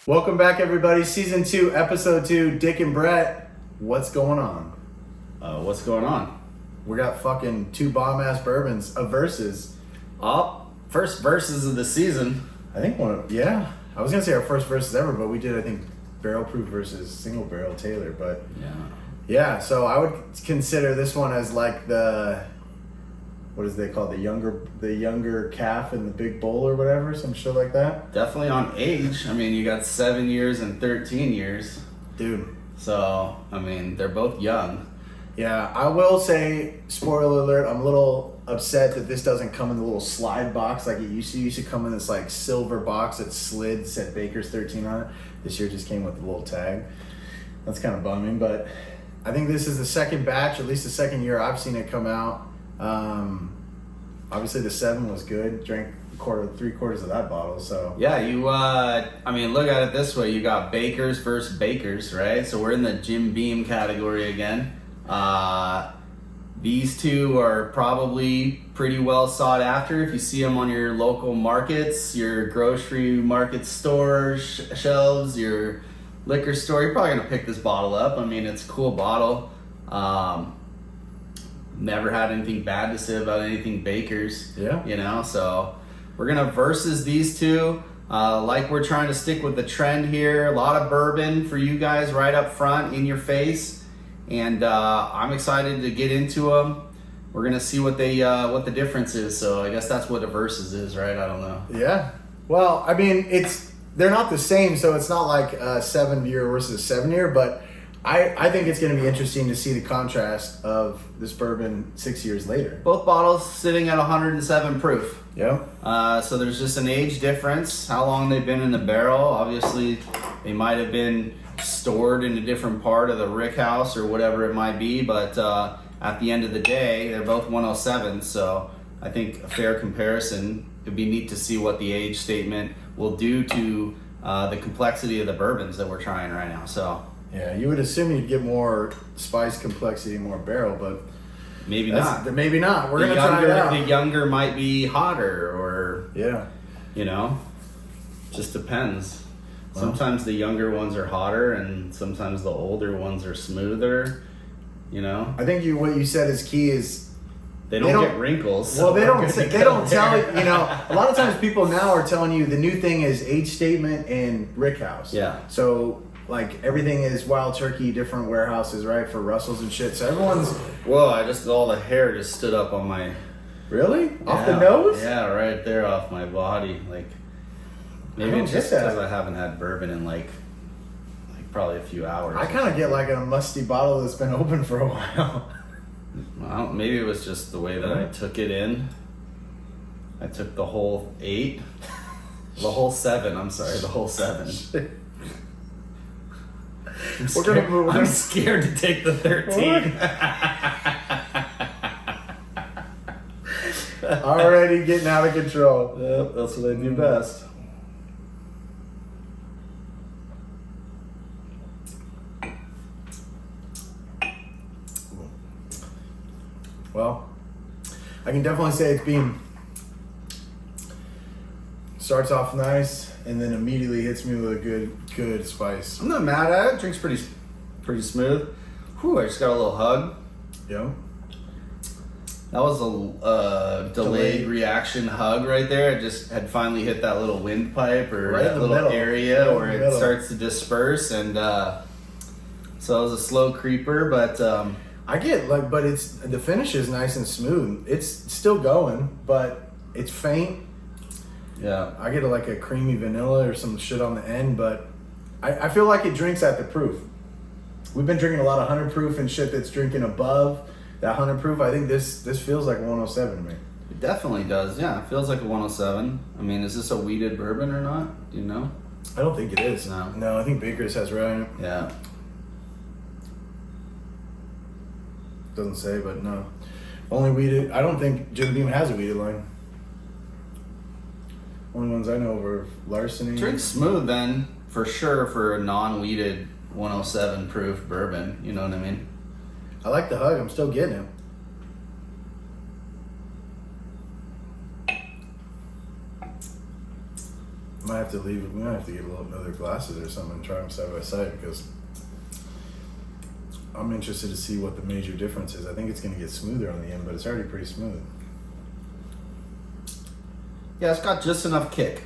Welcome back, everybody. Season 2, Episode 2, Dick and Brett. What's going on? What's going on? We got fucking 2 bomb-ass bourbons, a versus. First verses of the season. I think one of, yeah. I was going to say our first versus ever, but we did, I think, barrel proof versus single barrel Taylor. But yeah, so I would consider this one as like the, what is they call the younger calf in the big bowl or whatever, some shit like that. Definitely on age. I mean, you got 7 years and 13 years. Dude. So, I mean, they're both young. Yeah, I will say, spoiler alert, I'm a little upset that this doesn't come in the little slide box like it used to. It used to come in this like silver box that slid, said Baker's 13 on it. This year just came with the little tag. That's kind of bumming, but I think this is the second batch, at least the second year I've seen it come out. Obviously the 7 was good. Drank 3/4 of that bottle, so. Yeah, I mean, look at it this way. You got Bakers versus Bakers, right? So we're in the Jim Beam category again. These two are probably pretty well sought after. If you see them on your local markets, your grocery market store shelves, your liquor store, you're probably gonna pick this bottle up. I mean, it's a cool bottle. Never had anything bad to say about anything Baker's. Yeah. You know, so we're gonna versus these two. Like we're trying to stick with the trend here. A lot of bourbon for you guys right up front in your face. And I'm excited to get into them. We're gonna see what the difference is. So I guess that's what a versus is, right? I don't know. Yeah. Well, I mean, they're not the same, so it's not like a 7-year versus 7-year, but I think it's going to be interesting to see the contrast of this bourbon 6 years later. Both bottles sitting at 107 proof. Yeah. So there's just an age difference, how long they've been in the barrel. Obviously, they might have been stored in a different part of the rick house or whatever it might be, but at the end of the day, they're both 107. So I think a fair comparison. It'd be neat to see what the age statement will do to the complexity of the bourbons that we're trying right now. So. Yeah, you would assume you'd get more spice complexity, more barrel, but maybe not. Maybe not. We're going to try it out. The younger might be hotter or, yeah, you know, just depends. Well, sometimes the younger ones are hotter and sometimes the older ones are smoother, you know. I think what you said is key is they don't get wrinkles. So well, they don't tell you know, a lot of times people now are telling you the new thing is age statement and rick house. Yeah. So like everything is Wild Turkey, different warehouses, right, for Russells and shit. So everyone's. Whoa! All the hair just stood up on my. Really? Off the nose? Yeah, right there off my body. Like maybe it's just because I haven't had bourbon in like probably a few hours. I kind of get like a musty bottle that's been open for a while. Well, maybe it was just the way that I took it in. I took the whole 8, the whole 7. I'm sorry, the whole 7. I'm scared to take the 13. Already getting out of control. Yep, that's what I do best. Well, I can definitely say it's Beam. Starts off nice and then immediately hits me with a good spice. I'm not mad at it. Drink's pretty smooth. Whew, I just got a little hug. Yeah. That was a delayed reaction hug right there. I just had finally hit that little windpipe or right that little area where it starts to disperse, and so it was a slow creeper, but I get but the finish is nice and smooth. It's still going, but it's faint. Yeah, I get like a creamy vanilla or some shit on the end, but I feel like it drinks at the proof. We've been drinking a lot of 100 proof and shit that's drinking above that 100 proof. I think this feels like 107 to me. It definitely does. Yeah, it feels like a 107. I mean, is this a wheated bourbon or not? Do you know? I don't think it is. No, I think Baker's has red in it. Yeah. Doesn't say, but no. Only wheated. I don't think Jim Beam has a wheated line. Only ones I know are Larceny. Drinks smooth then, for sure, for a non-wheated 107 proof bourbon. You know what I mean? I like the hug. I'm still getting it. Might have to leave. We might have to get another glasses or something and try them side by side because I'm interested to see what the major difference is. I think it's going to get smoother on the end, but it's already pretty smooth. Yeah, it's got just enough kick.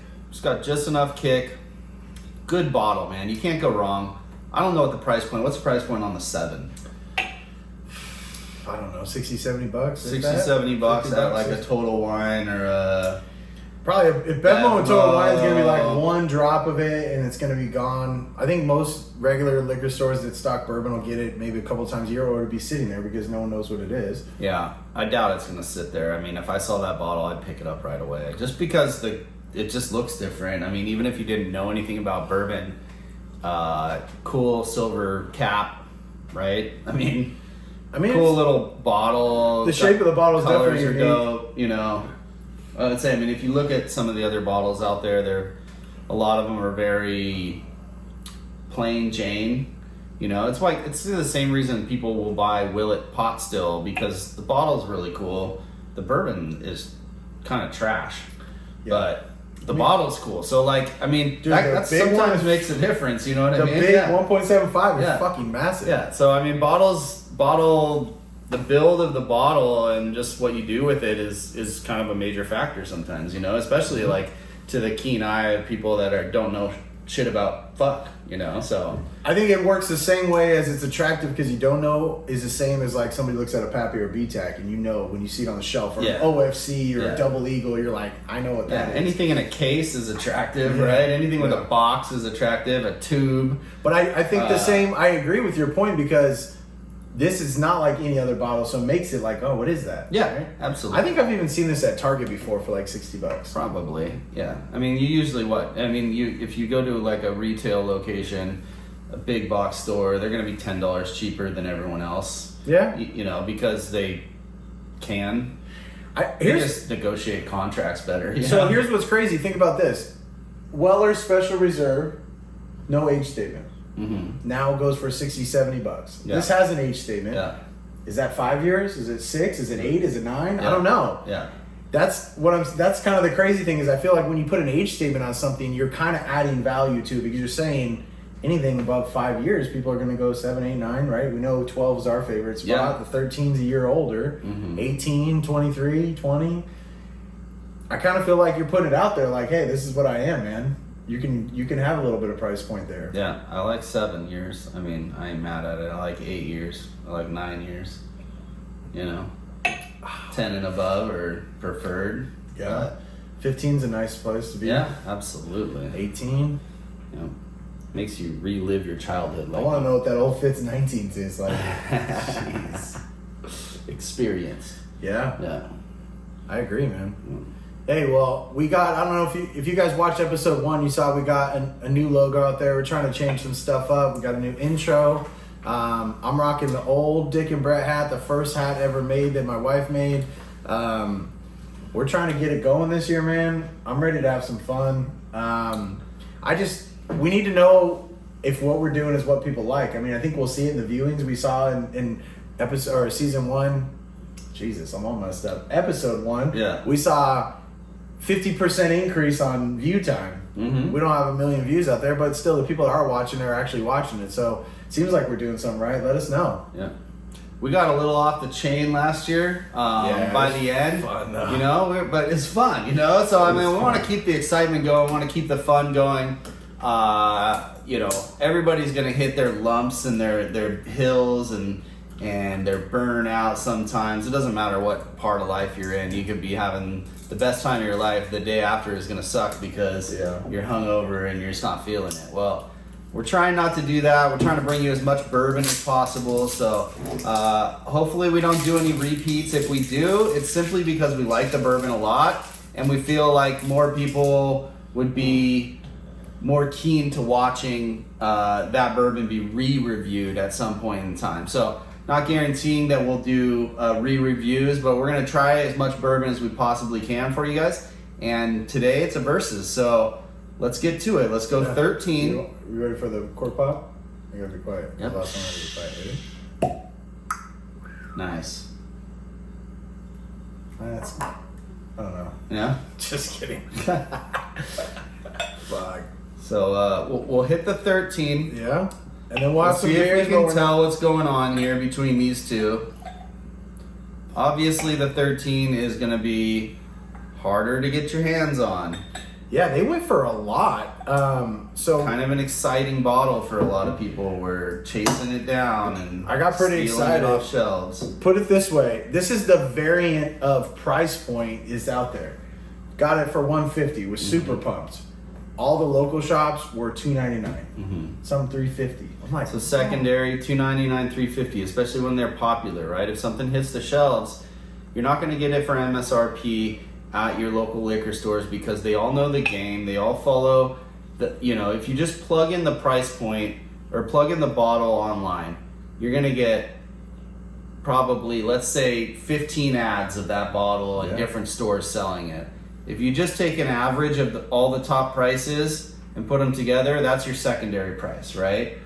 Good bottle, man. You can't go wrong. I don't know what the price point. What's the price point on the 7? I don't know, 60, 70 bucks? 60, 70 bucks 50 at like a Total Wine or a... Probably, if Bevmo and Total Wine is going to be like Bevmo. one drop of it and it's going to be gone. I think most regular liquor stores that stock bourbon will get it maybe a couple times a year or it'll be sitting there because no one knows what it is. Yeah, I doubt it's going to sit there. I mean, if I saw that bottle, I'd pick it up right away. Just because it just looks different. I mean, even if you didn't know anything about bourbon, cool silver cap, right? I mean cool it's- little bottle. The shape of the bottle is colors definitely are unique. dope, you know. I'd say, I mean, if you look at some of the other bottles out there, a lot of them are very plain Jane. You know, it's the same reason people will buy Willet Pot Still because the bottle's really cool. The bourbon is kind of trash, but the bottle's cool. So, like, I mean, Dude, that the big one sometimes is- makes a difference. You know what I The mean? big Yeah. 1.75 is Yeah. fucking massive. Yeah, so I mean, the build of the bottle and just what you do with it is kind of a major factor sometimes, you know, especially like to the keen eye of people that don't know shit about fuck, you know. So I think it works the same way as it's attractive because you don't know is the same as like somebody looks at a Pappy or BTAC and you know when you see it on the shelf or Yeah. an OFC or Yeah. a Double Eagle, you're like, I know what yeah, that is. anything in a case is attractive, Yeah. right? Anything with Yeah. a box is attractive, a tube. But I think the same, I agree with your point because this is not like any other bottle, so it makes it like, oh, what is that? Yeah, Right? absolutely. I think I've even seen this at Target before for like $60. Probably, yeah. I mean, you usually if you go to like a retail location, a big box store, they're going to be $10 cheaper than everyone else. Yeah. You know, because they can. They Here's just negotiate contracts better. you So know? here's what's crazy. Think about this. Weller's Special Reserve, no age statement. Mhm. Now goes for 60, 70 bucks. Yeah. This has an age statement. Yeah, Is that 5 years? Is it 6? Is it 8? Is it 9? I Yeah. don't know. yeah, That's kind of the crazy thing is I feel like when you put an age statement on something, you're kind of adding value to it because you're saying anything above 5 years, people are going to go 7, 8, 9, right? We know 12 is our favorite spot. Yeah. The 13's a year older. Mhm. 18, 23, 20. I kind of feel like you're putting it out there like, hey, this is what I am, man. You can have a little bit of price point there. yeah. I like 7 years. I mean, I ain't mad at it. I like 8 years. I like 9 years. You know, 10 and above are preferred. Yeah. 15's a nice place to But, be. yeah, absolutely. 18. You know, makes you relive your childhood. I want to know what that old Fitz 19 is like. Jeez. Experience. Yeah, Yeah. I agree, man. Hey, well, we got, I don't know if you guys watched episode 1, you saw we got a new logo out there. We're trying to change some stuff up. We got a new intro. I'm rocking the old Dick and Brett hat, the first hat ever made that my wife made. We're trying to get it going this year, man. I'm ready to have some fun. We need to know if what we're doing is what people like. I mean, I think we'll see it in the viewings we saw in episode or season 1. Jesus, I'm all messed up. Episode 1. Yeah. We saw 50% increase on view time. Mhm. We don't have a million views out there, but still the people that are watching are actually watching it. So it seems like we're doing something right. Let us know. Yeah. We got a little off the chain last year Yeah, by it was the end. fun, though. You know, but it's fun, you know? So, I It was mean, we want to fun. keep the excitement going. We want to keep the fun going. You know, everybody's going to hit their lumps and their hills and their burnout sometimes. It doesn't matter what part of life you're in. You could be having the best time of your life. The day after is going to suck because Yeah. you're hungover and you're just not feeling it. Well, we're trying not to do that. We're trying to bring you as much bourbon as possible. So hopefully we don't do any repeats. If we do, it's simply because we like the bourbon a lot and we feel like more people would be more keen to watching that bourbon be re-reviewed at some point in time. So not guaranteeing that we'll do re-reviews, but we're going to try as much bourbon as we possibly can for you guys. And today it's a versus. So let's get to it. Let's go 13. You ready for the cork pop? I gotta be quiet. Yep. Last one, I gotta be quiet. Ready? Nice. I don't know. Yeah? Just kidding. Fuck. So we'll hit the 13. Yeah. And then we'll have Let's some see if beers. we can tell what's going on here between these two. Obviously, the 13 is going to be harder to get your hands on. Yeah, they went for a lot. So Kind of an exciting bottle for a lot of people. We're chasing it down and I got pretty stealing excited. it off shelves. put it this way: this is the variant of price point is out there. Got it for $150. Was super pumped. All the local shops were $2.99. Some $3.50. I'm like, So secondary, $2.99, $3.50, especially when they're popular, right? If something hits the shelves, you're not going to get it for MSRP at your local liquor stores because they all know the game. They all follow the, if you just plug in the price point or plug in the bottle online, you're going to get probably, let's say, 15 ads of that bottle in different stores selling it. If you just take an average of all the top prices and put them together, that's your secondary price, right?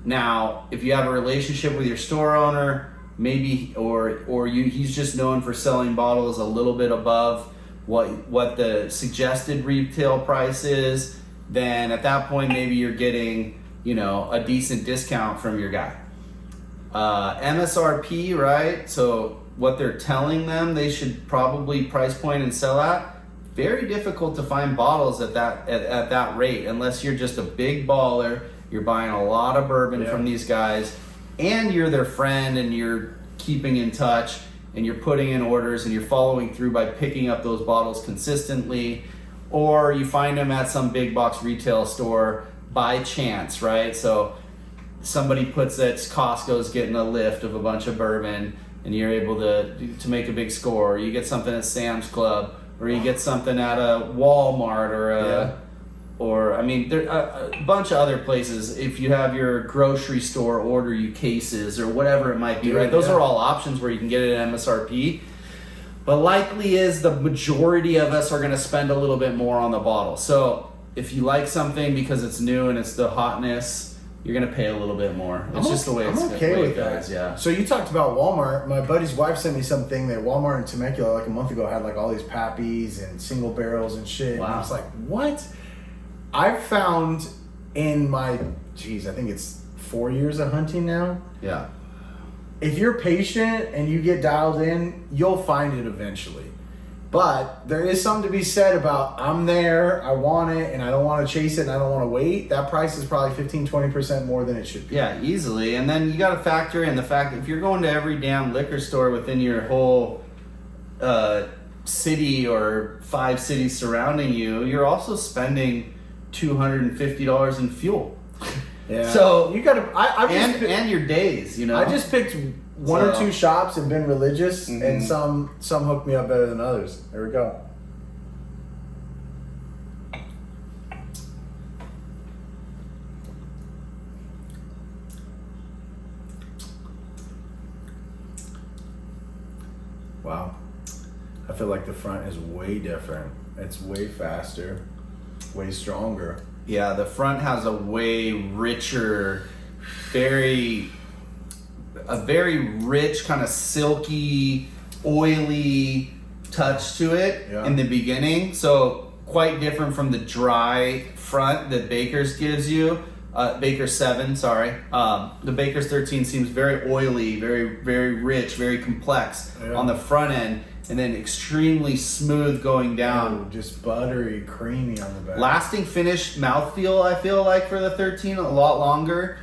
Now, if you have a relationship with your store owner, maybe he's just known for selling bottles a little bit above what the suggested retail price is, then at that point maybe you're getting a decent discount from your guy. MSRP, right? So what they're telling them they should probably price point and sell at, very difficult to find bottles at that rate unless you're just a big baller, you're buying a lot of bourbon from these guys, and you're their friend and you're keeping in touch and you're putting in orders and you're following through by picking up those bottles consistently, or you find them at some big box retail store by chance, right? So somebody puts that Costco's getting a lift of a bunch of bourbon and you're able to make a big score, or you get something at Sam's Club, or you get something at a Walmart there are a bunch of other places. If you have your grocery store order you cases or whatever it might be, right? Those are all options where you can get it at MSRP. But likely is the majority of us are going to spend a little bit more on the bottle. So if you like something because it's new and it's the hotness, you're going to pay a little bit more. It's just the way it's okay with that. Yeah. So you talked about Walmart. My buddy's wife sent me something that Walmart in Temecula like a month ago had like all these Pappies and single barrels and shit. Wow. And I was like, what? I've found in my, I think it's 4 years of hunting now. Yeah. If you're patient and you get dialed in, you'll find it eventually. But there is something to be said about I'm there, I want it, and I don't want to chase it, and I don't want to wait. That price is probably 15-20% more than it should be. Yeah, easily. And then you got to factor in the fact that if you're going to every damn liquor store within your whole city or 5 cities surrounding you, you're also spending $250 in fuel. Yeah. So you gotta, and your days, I just picked one or two shops and been religious, and some hooked me up better than others. There we go. Wow. I feel like the front is way different. It's way faster, way stronger. Yeah, the front has a way richer, very rich, kind of silky, oily touch to it in the beginning. So quite different from the dry front that Baker's gives you. Baker's 7, sorry. The Baker's 13 seems very oily, very, very rich, very complex on the front end, and then extremely smooth going down. Oh, just buttery, creamy on the back. Lasting finish mouthfeel, I feel like, for the 13, a lot longer.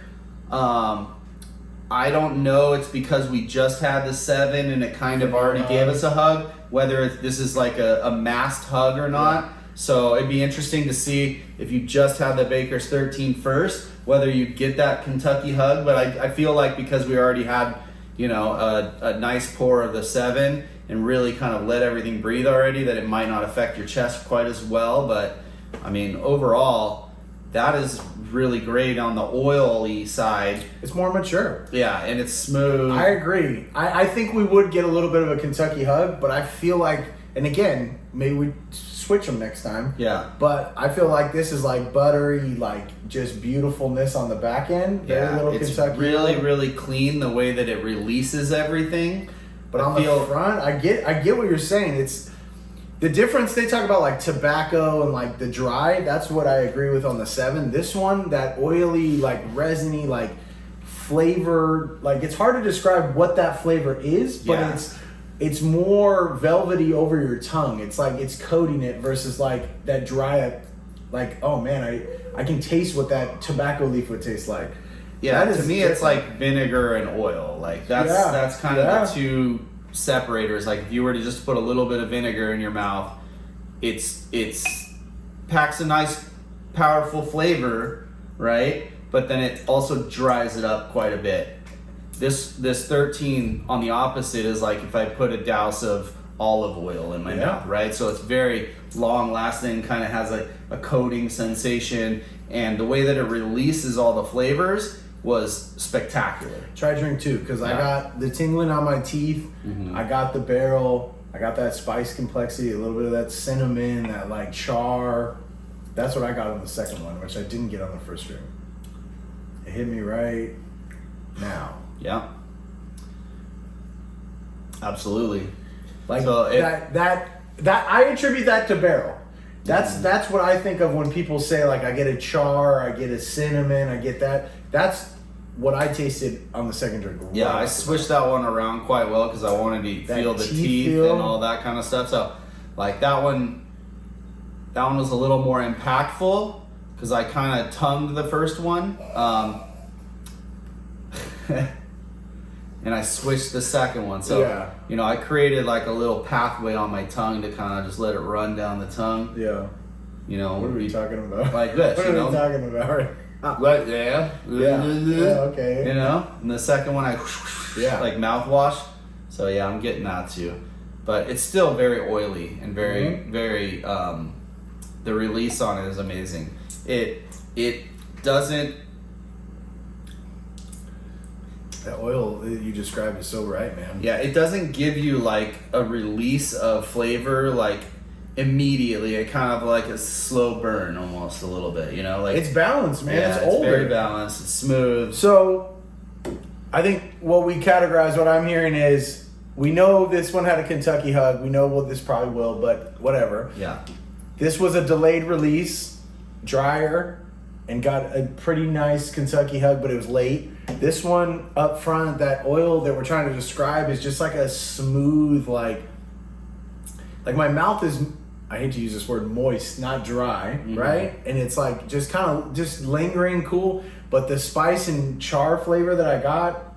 I don't know, it's because we just had the 7 and it kind of already gave us a hug, whether this is like a masked hug or not. So it'd be interesting to see if you just had the Baker's 13 first, whether you'd get that Kentucky hug. But I feel like because we already had, a nice pour of the 7 and really kind of let everything breathe already, that it might not affect your chest quite as well. But I mean, overall, that is really great on the oily side. It's more mature. Yeah, and it's smooth. I agree. I think we would get a little bit of a Kentucky hug, but I feel like, and again, maybe we switch them next time. Yeah. But I feel like this is like buttery, like just beautifuln's on the back end. Very little it's Kentucky really, hug. really clean the way that it releases everything. But on the front, I get what you're saying. The difference, they talk about like tobacco and like the dry, that's what I agree with on the 7. This one, that oily, like resiny, like flavor, like it's hard to describe what that flavor is, but Yeah. it's more velvety over your tongue. It's like it's coating it versus like that dry, like, oh man, I can taste what that tobacco leaf would taste like. Yeah, That to is me, it's different. like vinegar and oil. Like that's kind of the two separators. Like if you were to just put a little bit of vinegar in your mouth, it's packs a nice, powerful flavor, right? But then it also dries it up quite a bit. This 13 on the opposite is like if I put a douse of olive oil in my mouth, right? So it's very long lasting, kind of has a coating sensation, and the way that it releases all the flavors was spectacular. Try drink 2 because I Yeah. got the tingling on my teeth. Mhm. I got the barrel. I got that spice complexity, a little bit of that cinnamon, that like char. That's what I got on the second one, which I didn't get on the first drink. It hit me right now. Yeah, absolutely. Like So it- that I attribute that to barrel. That's what I think of when people say like I get a char, I get a cinnamon, I get that. That's what I tasted on the second drink. Yeah, Right I off the switched that one around quite well because I wanted to That feel the teeth teeth feel. and all that kind of stuff. So, like that one was a little more impactful because I kind of tongued the first one, and I switched the second one. So, Yeah. you know, I created like a little pathway on my tongue to kind of just let it run down the tongue. Yeah. You know, What are we talking about? like this, What you are know? we talking about? Right, yeah. Yeah, okay. You know, and the second one I Yeah. like mouthwash. So yeah, I'm getting that too, but it's still very oily and very Mhm. very. The release on it is amazing. It doesn't. That oil that you described is so right, man. Yeah, it doesn't give you like a release of flavor like immediately. It kind of like a slow burn almost a little bit. You know, like It's balanced, man. yeah, it's older. very balanced. It's smooth. So, I think what we categorize, what I'm hearing is, we know this one had a Kentucky hug. We know what this probably will, but whatever. Yeah. This was a delayed release, drier, and got a pretty nice Kentucky hug, but it was late. This one up front, that oil that we're trying to describe is just like a smooth, like my mouth is, I hate to use this word, moist, not dry, Mhm. right? And it's like just kind of just lingering cool, but the spice and char flavor that I got,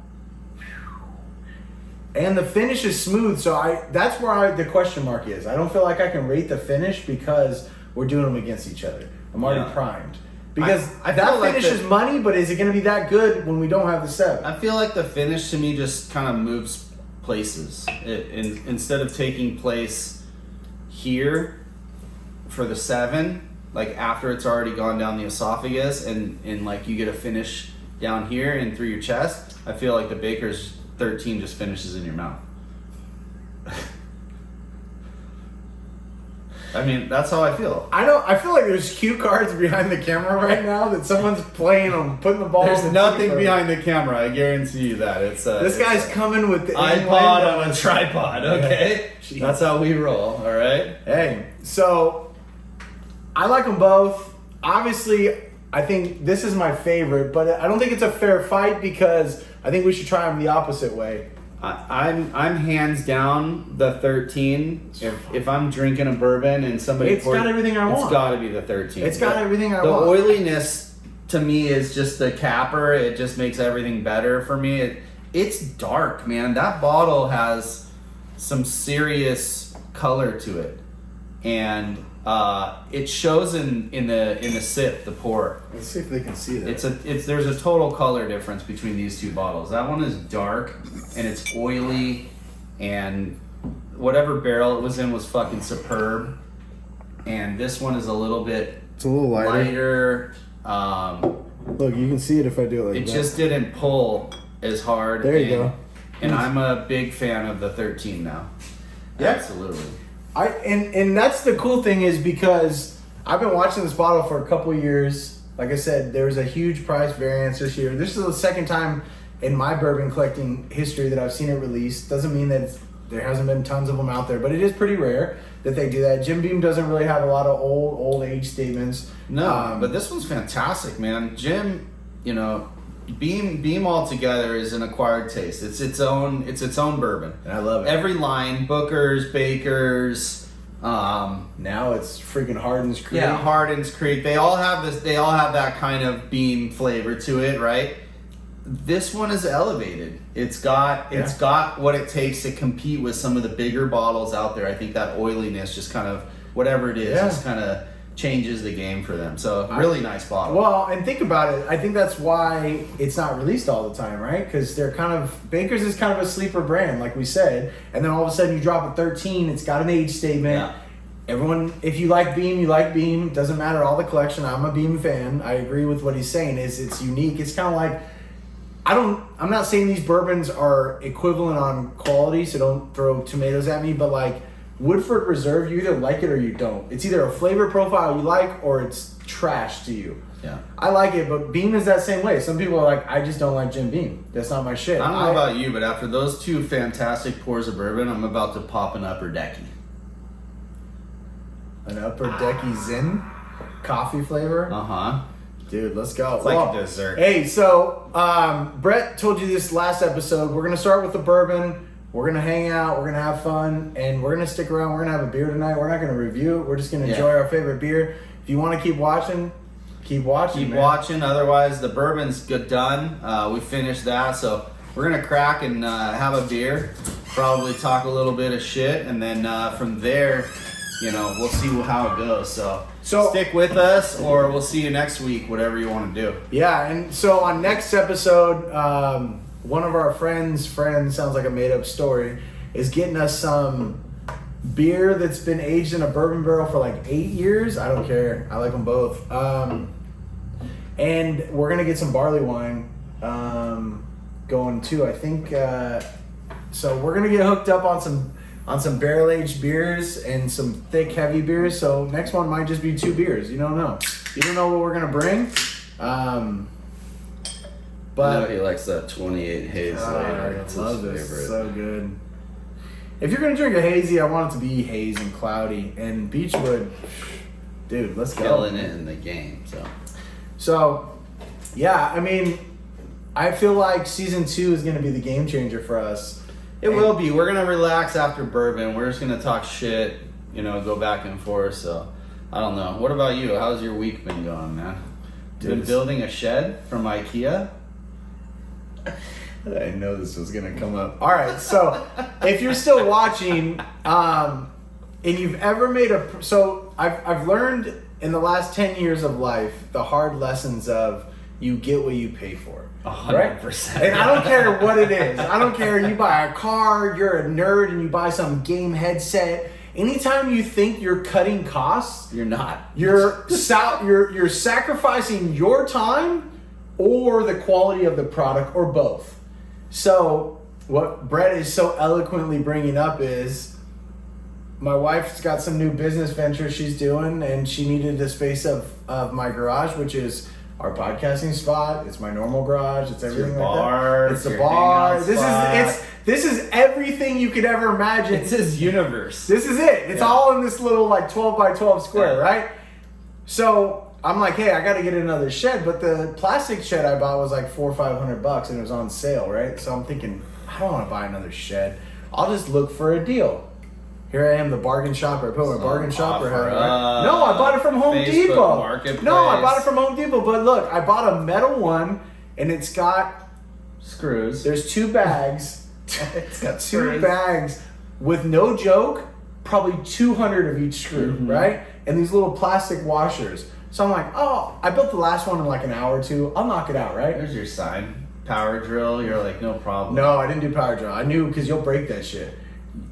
and the finish is smooth, so that's where the question mark is. I don't feel like I can rate the finish because we're doing them against each other. I'm already Yeah. primed. Because I feel that like finish is money, but is it going to be that good when we don't have the 7? I feel like the finish to me just kind of moves places. Instead of taking place here for the 7, like after it's already gone down the esophagus and like you get a finish down here and through your chest, I feel like the Baker's 13 just finishes in your mouth. I mean, that's how I feel. I feel like there's cue cards behind the camera right now that someone's playing on putting the ball. There's in the nothing cue behind the camera. I guarantee you that. It's This guy's coming with the iPod on a tripod. Okay, Jeez. that's how we roll. All right. Hey, so I like them both. Obviously, I think this is my favorite, but I don't think it's a fair fight because I think we should try them the opposite way. I'm hands down the 13. If I'm drinking a bourbon and somebody It's got everything I want. It's got to be the 13. It's got everything I the want. oiliness to me is just the capper. It just makes everything better for me. It's dark, man. That bottle has some serious color to it, and it shows in the sip, the pour. Let's see if they can see that. There's a total color difference between these two bottles. That one is dark and it's oily, and whatever barrel it was in was fucking superb. And this one is a little bit It's a little lighter. Look, you can see it if I do it like It that. just didn't pull as hard. There you go. And I'm a big fan of the 13 now. Yeah. Absolutely. And that's the cool thing is because I've been watching this bottle for a couple years. Like I said, there's a huge price variance this year. This is the second time in my bourbon collecting history that I've seen it released. Doesn't mean that there hasn't been tons of them out there, but it is pretty rare that they do that. Jim Beam doesn't really have a lot of old age statements. No, but this one's fantastic, man. Jim, you know, Beam altogether is an acquired taste. It's its own bourbon. And I love it. Every line, Booker's, Baker's, now it's freaking Hardin's Creek. yeah, Hardin's Creek. They all have this. They all have that kind of Beam flavor to it, right? This one is elevated. It's got what it takes to compete with some of the bigger bottles out there. I think that oiliness just kind of whatever it is, just kind of changes the game for them. So really nice bottle. Well, and think about it. I think that's why it's not released all the time, right? Because they're kind of Baker's is kind of a sleeper brand, like we said. And then all of a sudden you drop a 13. It's got an age statement. Yeah. Everyone, if you like Beam, you like Beam. Doesn't matter all the collection. I'm a Beam fan. I agree with what he's saying. It's unique. It's kind of like I'm not saying these bourbons are equivalent on quality, so don't throw tomatoes at me, but like Woodford Reserve, you either like it or you don't. It's either a flavor profile you like or it's trash to you. Yeah. I like it, but Beam is that same way. Some people are like, I just don't like Jim Beam. That's not my shit. I don't know about you, but after those two fantastic pours of bourbon, I'm about to pop an Upper Decky. An Upper Decky Zin coffee flavor. Uh-huh. Dude, let's go. It's like a dessert. Hey, so Brett told you this last episode. We're going to start with the bourbon. We're going to hang out. We're going to have fun. And we're going to stick around. We're going to have a beer tonight. We're not going to review it. We're just going to enjoy our favorite beer. If you want to keep watching, keep watching. Keep watching. Otherwise, the bourbon's good done. We finished that. So we're going to crack and have a beer. Probably talk a little bit of shit. And then from there, you know, we'll see how it goes. So stick with us, or we'll see you next week, whatever you want to do. Yeah, and so on next episode, one of our friends, sounds like a made-up story, is getting us some beer that's been aged in a bourbon barrel for like 8 years. I don't care. I like them both. And we're going to get some barley wine going too, I think. So we're going to get hooked up on some barrel-aged beers and some thick, heavy beers. So next one might just be 2 beers. You don't know. You don't know what we're going to bring. I know he likes that 28 haze later. It's I love his this. favorite. So good. If you're going to drink a hazy, I want it to be haze and cloudy. And Beechwood, dude, let's go. Killing it in the game. So, yeah, I mean, I feel like season 2 is going to be the game changer for us. It will be. We're going to relax after bourbon. We're just going to talk shit, you know, go back and forth. So, I don't know. What about you? How's your week been going, man? Been building a shed from IKEA? I know this was going to come up. All right, so if you're still watching, and you've ever made so I've learned in the last 10 years of life the hard lessons of you get what you pay for. 100%. And I don't care what it is. I don't care. You buy a car, you're a nerd, and you buy some game headset. Anytime you think you're cutting costs, You're not. you're sacrificing your time or the quality of the product or both. So what Brett is so eloquently bringing up is my wife's got some new business venture she's doing, and she needed a space of my garage, which is our podcasting spot. It's my normal garage. It's everything your like bar, that. It's the your bar. hangout This spot. this is everything you could ever imagine. It's his universe. This is it. It's all in this little like 12 by 12 square, Yeah. right? So I'm like, hey, I got to get another shed, but the plastic shed I bought was like $400 or $500 and it was on sale, right? So I'm thinking, I don't want to buy another shed. I'll just look for a deal. Here I am, the bargain shopper. I put my bargain shopper hat on. No, I bought it from Home Facebook Depot. Marketplace. No, I bought it from Home Depot. But look, I bought a metal one, and it's got Screws. there's 2 bags. It's got 2 screws. bags with no joke, probably 200 of each screw, right? And these little plastic washers. So I'm like, oh, I built the last one in like an hour or 2. I'll knock it out, right? There's your sign. Power drill. You're like, no problem. No, I didn't do power drill. I knew because you'll break that shit.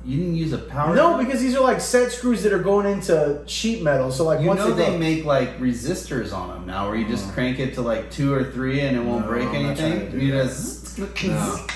You didn't use a power No, drill? because these are like set screws that are going into sheet metal. So like You once know they they go, make like resistors on them now, where you just crank it to like 2 or 3 and it won't No, break I'm not trying anything. to do You that. just No.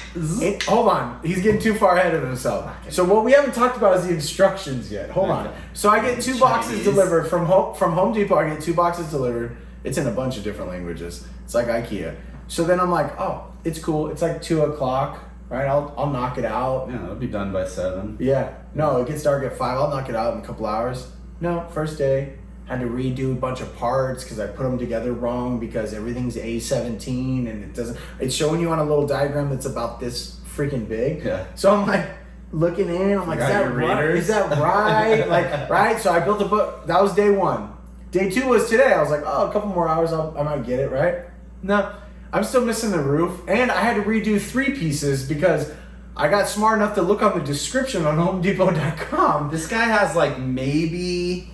Hold on, he's getting too far ahead of himself. So what we haven't talked about is the instructions yet. Hold on. Okay. So I get 2 boxes Chinese. delivered from Home Depot. I get 2 boxes delivered. It's in a bunch of different languages. It's like IKEA. So then I'm like, oh, it's cool. It's like 2 o'clock. right? I'll knock it out. Yeah, it'll be done by 7. Yeah. No, it gets dark at 5. I'll knock it out in a couple hours. No, first day. Had to redo a bunch of parts because I put them together wrong because everything's A17 and it doesn't. It's showing you on a little diagram that's about this freaking big. Yeah. So I'm like looking in. I'm like, is Got that your right? readers? Is that right? Like, right? So I built a book. That was day 1. Day 2 was today. I was like, oh, a couple more hours, I might get it, right? No, I'm still missing the roof, and I had to redo 3 pieces because I got smart enough to look on the description on HomeDepot.com. This guy has like maybe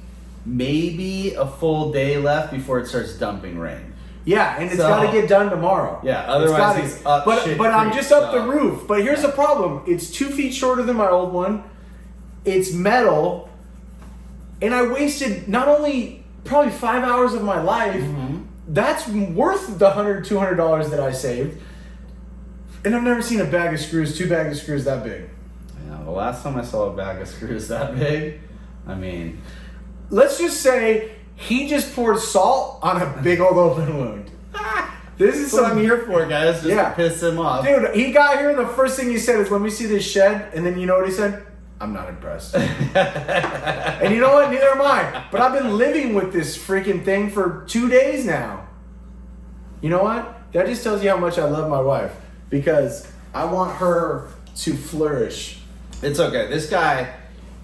a full day left before it starts dumping rain. Yeah, and it's So- got to get done tomorrow. Yeah, It's otherwise gotta- he's up But shit I'm creek, just up the so- roof. But here's the problem: it's 2 feet shorter than my old one. It's metal, and I wasted not only probably 5 hours of my life. Mm-hmm. That's worth the $200 that I saved. And I've never seen a bag of screws, 2 bags of screws that big. Yeah, the last time I saw a bag of screws that big, I mean, Let's just say he just poured salt on a big old open wound. This is that's what I'm some here for, guys, just Yeah. to piss him off. Dude, he got here and the first thing he said is, let me see this shed. And then you know what he said? I'm not impressed. And you know what? Neither am I. But I've been living with this freaking thing for 2 days now. You know what? That just tells you how much I love my wife. Because I want her to flourish. It's okay. This guy,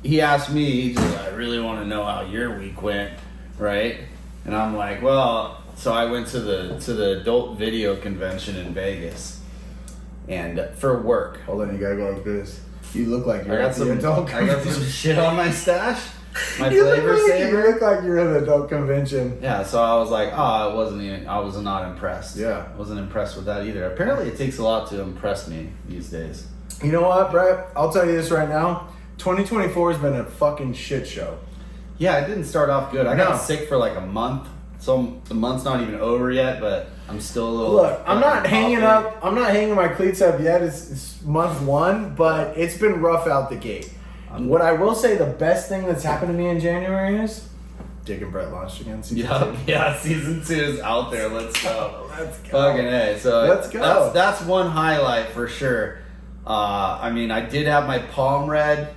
he asked me, he's just, I really want to know how your week went, right? And I'm like, well, so I went to the adult video convention in Vegas, and for work. Hold on, you gotta go like this. You look like I you're got at the some adult I got some convention. shit on my stash, my You look flavor like- saver. You look like you're at the adult convention. Yeah, so I was like, I was not impressed. Yeah. I wasn't impressed with that either. Apparently it takes a lot to impress me these days. You know what, Brett? I'll tell you this right now. 2024 has been a fucking shit show. Yeah, it didn't start off good. I No. got sick for like a month. So the month's not even over yet, but I'm still a little. Look, I'm not fucking hanging coughy. up. I'm not hanging my cleats up yet. It's month 1, but it's been rough out the gate. What I will say, the best thing that's happened to me in January is Dick and Brett launched again. Season Yeah, season 2 is out there. Let's go. Let's go. Fucking A. So Let's go. That's one highlight for sure. I mean, I did have my palm read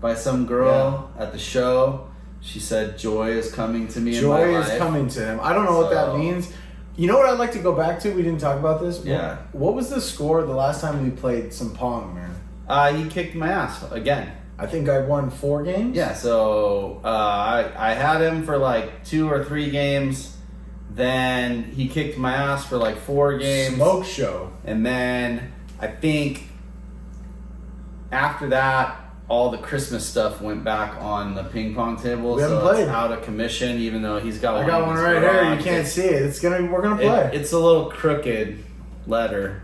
by some girl at the show. She said joy is coming to me in my Joy life. is coming to him. I don't know what that So- means. You know what I'd like to go back to? We didn't talk about this. Yeah. What was the score the last time we played some Pong, man? He kicked my ass again. I think I won 4 games. Yeah, so I had him for like 2 or 3 games. Then he kicked my ass for like 4 games. Smoke show. And then I think after that, all the Christmas stuff went back on the ping pong table. We haven't so it's played. out of commission, even though he's got I one. got in one his right here. garage. You can't see it. We're gonna play. It's a little crooked letter.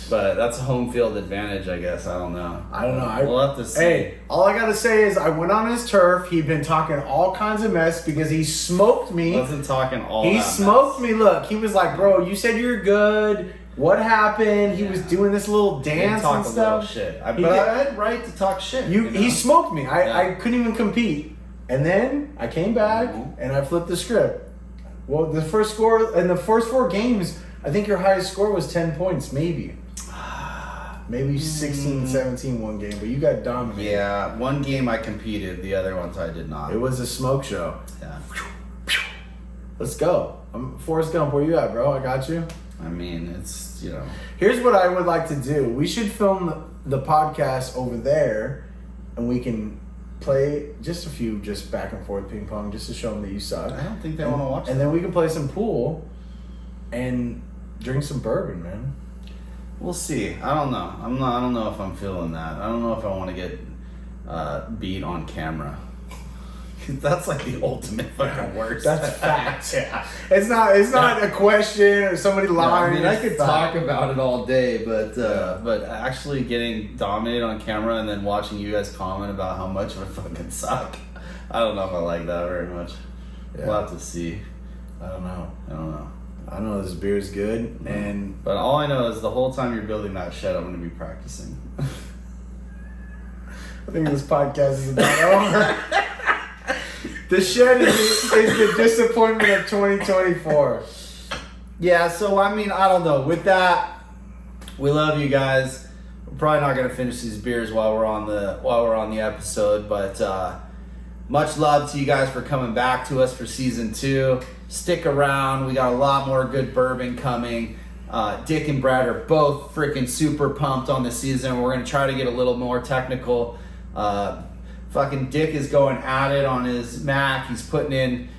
But that's a home field advantage, I guess. I don't know. I don't know. We'll have to see. Hey, all I gotta say is I went on his turf. He'd been talking all kinds of mess because he smoked me. Wasn't talking all He that smoked mess. me. Look, he was like, "Bro, you said you're good. What happened?" He was doing this little He did dance talk and a little stuff. shit. He But did. I had right to talk shit. You, know? he smoked me. Yeah. I couldn't even compete. And then I came back Mhm. and I flipped the script. Well, the first score in the first 4 games, I think your highest score was 10 points, maybe. Maybe 16, 17 one game, but you got dominated. Yeah, one game I competed, the other ones I did not. It was a smoke show. Yeah. Let's go. Forrest Gump, where you at, bro? I got you. I mean, it's, Here's what I would like to do. We should film the podcast over there, and we can play just a few just back and forth ping pong just to show them that you suck. I don't think they want to watch And that. then we can play some pool and drink some bourbon, man. We'll see. I don't know. I don't know if I'm feeling that. I don't know if I want to get beat on camera. That's like the ultimate fucking worst. That's facts. Yeah. It's not a question or somebody lying. I mean, I It's could fact. talk about it all day, but actually getting dominated on camera and then watching you guys comment about how much of a fucking suck, I don't know if I like that very much. Yeah. We'll have to see. I don't know. I I know this beer is good, Mm-hmm. and But all I know is the whole time you're building that shed, I'm going to be practicing. I think this podcast is about over. The shed is the disappointment of 2024. Yeah, so I mean, I don't know. With that, we love you guys. we're probably not gonna finish these beers while we're on the episode, but much love to you guys for coming back to us for season 2. Stick around. We got a lot more good bourbon coming. Dick and Brad are both freaking super pumped on the season. We're gonna try to get a little more technical. Fucking Dick is going at it on his Mac. He's putting in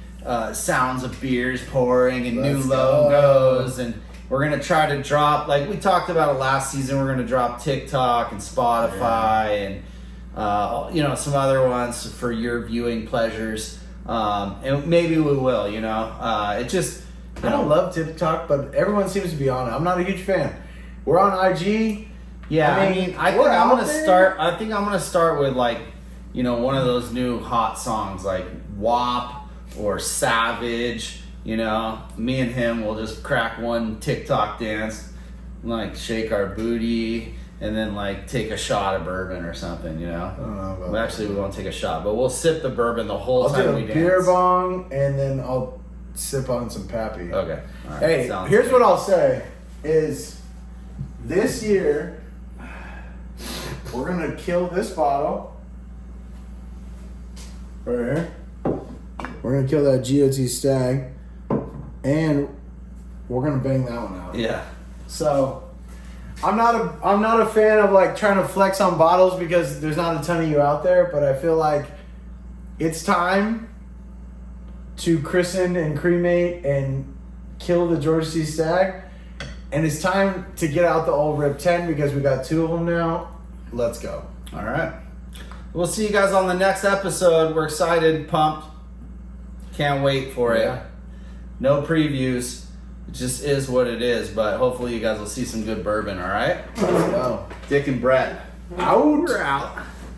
sounds of beers pouring and new Let's logos, and we're gonna try to drop, like we talked about it last season, we're gonna drop TikTok and Spotify and some other ones for your viewing pleasures, and maybe we will. It just I don't love TikTok, but everyone seems to be on it. I'm not a huge fan. We're on IG. Yeah, I think I'm gonna start. start with one of those new hot songs like WAP or Savage. Me and him will just crack one TikTok dance, like shake our booty, and then like take a shot of bourbon or something. I don't know about Well, actually, we won't take a shot, but we'll sip the bourbon the whole I'll time do we a dance. beer bong and then I'll sip on some Pappy. Okay. All right. Hey, Sounds here's good. what I'll say is this year we're gonna kill this bottle right here. We're gonna kill that GOT Stag and we're gonna bang that one out. Yeah. So I'm not a fan of like trying to flex on bottles because there's not a ton of you out there, but I feel like it's time to christen and cremate and kill the Georgia Sea Stag, and it's time to get out the old Rip 10 because we got 2 of them now. Let's go. All right. We'll see you guys on the next episode. We're excited, pumped. Can't wait for it. Yeah. No previews. It just is what it is, but hopefully you guys will see some good bourbon, all right? Let's go. Dick and Brett. Out. We're out.